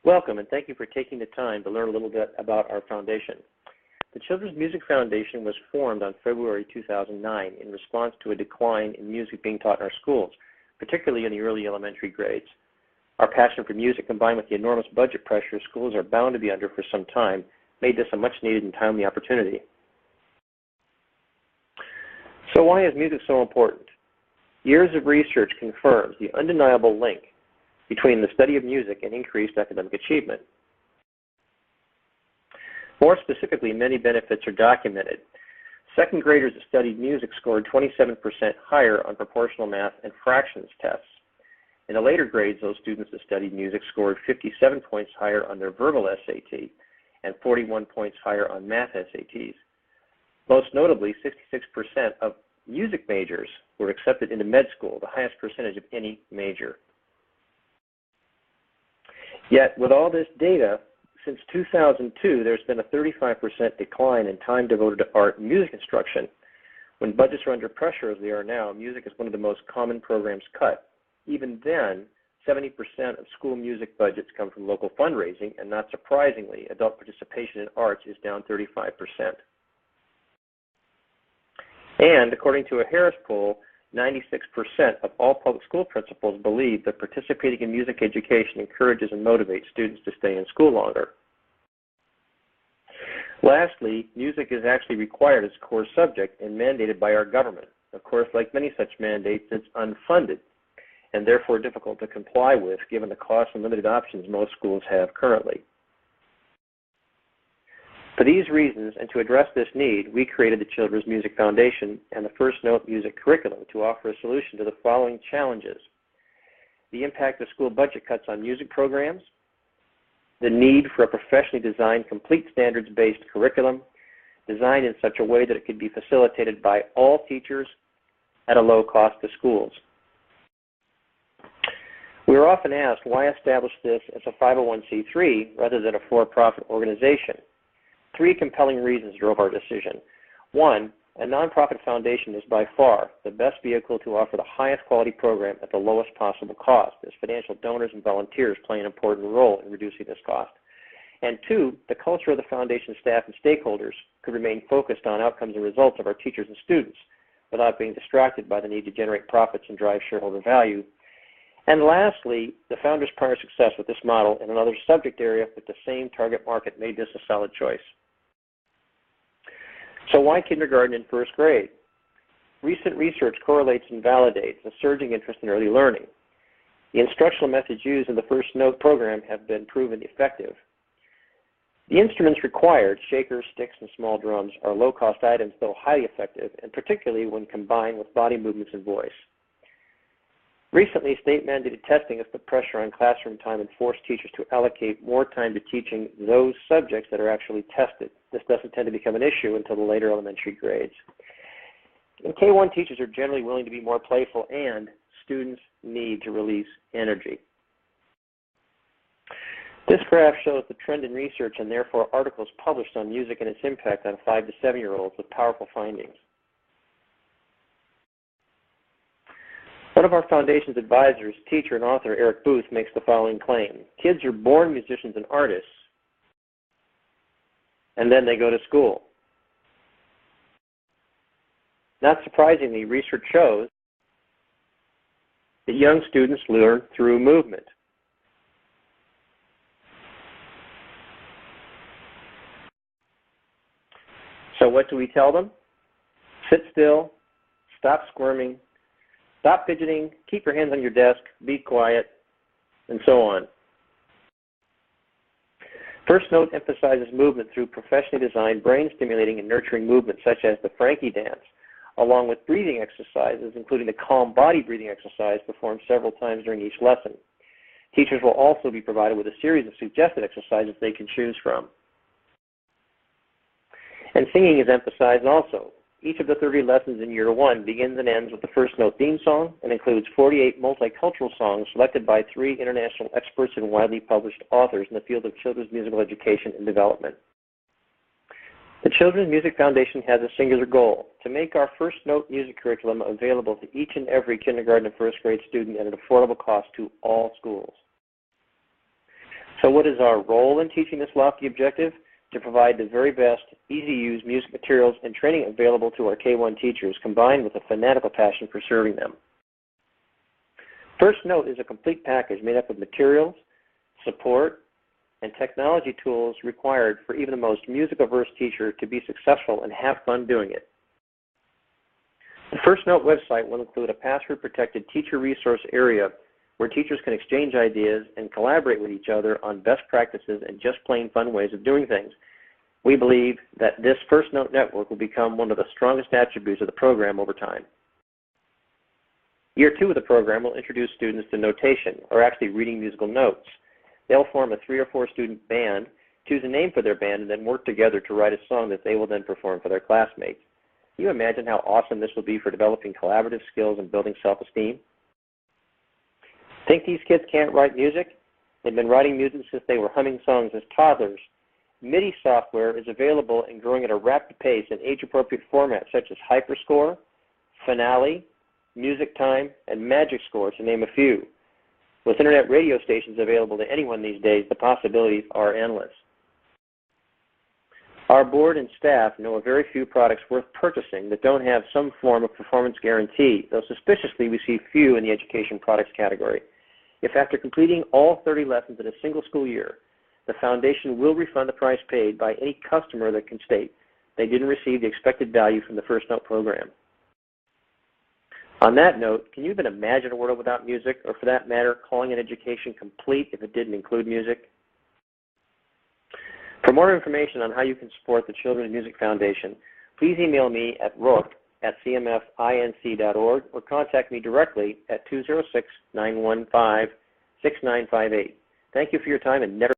Welcome, and thank you for taking the time to learn a little bit about our foundation. The Children's Music Foundation was formed on February 2009 in response to a decline in music being taught in our schools, particularly in the early elementary grades. Our passion for music, combined with the enormous budget pressure schools are bound to be under for some time, made this a much-needed and timely opportunity. So why is music so important? Years of research confirms the undeniable link between the study of music and increased academic achievement. More specifically, many benefits are documented. Second graders that studied music scored 27% higher on proportional math and fractions tests. In the later grades, those students that studied music scored 57 points higher on their verbal SAT and 41 points higher on math SATs. Most notably, 66% of music majors were accepted into med school, the highest percentage of any major. Yet, with all this data, since 2002, there's been a 35% decline in time devoted to art and music instruction. When budgets are under pressure, as they are now, music is one of the most common programs cut. Even then, 70% of school music budgets come from local fundraising, and not surprisingly, adult participation in arts is down 35%. And according to a Harris poll, 96% of all public school principals believe that participating in music education encourages and motivates students to stay in school longer. Lastly, music is actually required as a core subject and mandated by our government. Of course, like many such mandates, it's unfunded and therefore difficult to comply with given the cost and limited options most schools have currently. For these reasons, and to address this need, we created the Children's Music Foundation and the First Note Music Curriculum to offer a solution to the following challenges: the impact of school budget cuts on music programs, the need for a professionally designed, complete standards-based curriculum designed in such a way that it could be facilitated by all teachers at a low cost to schools. We are often asked, why establish this as a 501c3 rather than a for-profit organization? Three compelling reasons drove our decision. One, a nonprofit foundation is by far the best vehicle to offer the highest quality program at the lowest possible cost, as financial donors and volunteers play an important role in reducing this cost. And two, the culture of the foundation staff and stakeholders could remain focused on outcomes and results of our teachers and students without being distracted by the need to generate profits and drive shareholder value. And lastly, the founders' prior success with this model in another subject area with the same target market made this a solid choice. So why kindergarten and first grade? Recent research correlates and validates a surging interest in early learning. The instructional methods used in the First Note program have been proven effective. The instruments required, shakers, sticks, and small drums, are low-cost items, though highly effective, and particularly when combined with body movements and voice. Recently, state-mandated testing has put pressure on classroom time and forced teachers to allocate more time to teaching those subjects that are actually tested. This doesn't tend to become an issue until the later elementary grades. And K-1 teachers are generally willing to be more playful, and students need to release energy. This graph shows the trend in research and therefore articles published on music and its impact on 5 to 7-year-olds with powerful findings. One of our foundation's advisors, teacher and author Eric Booth, makes the following claim: kids are born musicians and artists, and then they go to school. Not surprisingly, research shows that young students learn through movement. So what do we tell them? Sit still, stop squirming, stop fidgeting, keep your hands on your desk, be quiet, and so on. First Note emphasizes movement through professionally designed, brain-stimulating and nurturing movements such as the Frankie dance, along with breathing exercises, including the calm body breathing exercise performed several times during each lesson. Teachers will also be provided with a series of suggested exercises they can choose from. And singing is emphasized also. Each of the 30 lessons in Year 1 begins and ends with the First Note theme song and includes 48 multicultural songs selected by 3 international experts and widely published authors in the field of children's musical education and development. The Children's Music Foundation has a singular goal: to make our First Note music curriculum available to each and every kindergarten and first grade student at an affordable cost to all schools. So what is our role in teaching this lofty objective? To provide the very best, easy-to-use music materials and training available to our K-1 teachers, combined with a fanatical passion for serving them. First Note is a complete package made up of materials, support, and technology tools required for even the most music-averse teacher to be successful and have fun doing it. The First Note website will include a password-protected teacher resource area where teachers can exchange ideas and collaborate with each other on best practices and just plain fun ways of doing things. We believe that this First Note network will become one of the strongest attributes of the program over time. Year 2 of the program will introduce students to notation, or actually reading musical notes. They'll form a 3 or 4 student band, choose a name for their band, and then work together to write a song that they will then perform for their classmates. Can you imagine how awesome this will be for developing collaborative skills and building self-esteem? Think these kids can't write music? They've been writing music since they were humming songs as toddlers. MIDI software is available and growing at a rapid pace in age-appropriate formats such as HyperScore, Finale, Music Time, and Magic Score, to name a few. With internet radio stations available to anyone these days, the possibilities are endless. Our board and staff know of very few products worth purchasing that don't have some form of performance guarantee, though suspiciously we see few in the education products category. If after completing all 30 lessons in a single school year, the foundation will refund the price paid by any customer that can state they didn't receive the expected value from the First Note program. On that note, can you even imagine a world without music, or for that matter, calling an education complete if it didn't include music? For more information on how you can support the Children's Music Foundation, please email me at rourke@cmfinc.org or contact me directly at 206-915-6958. Thank you for your time, and never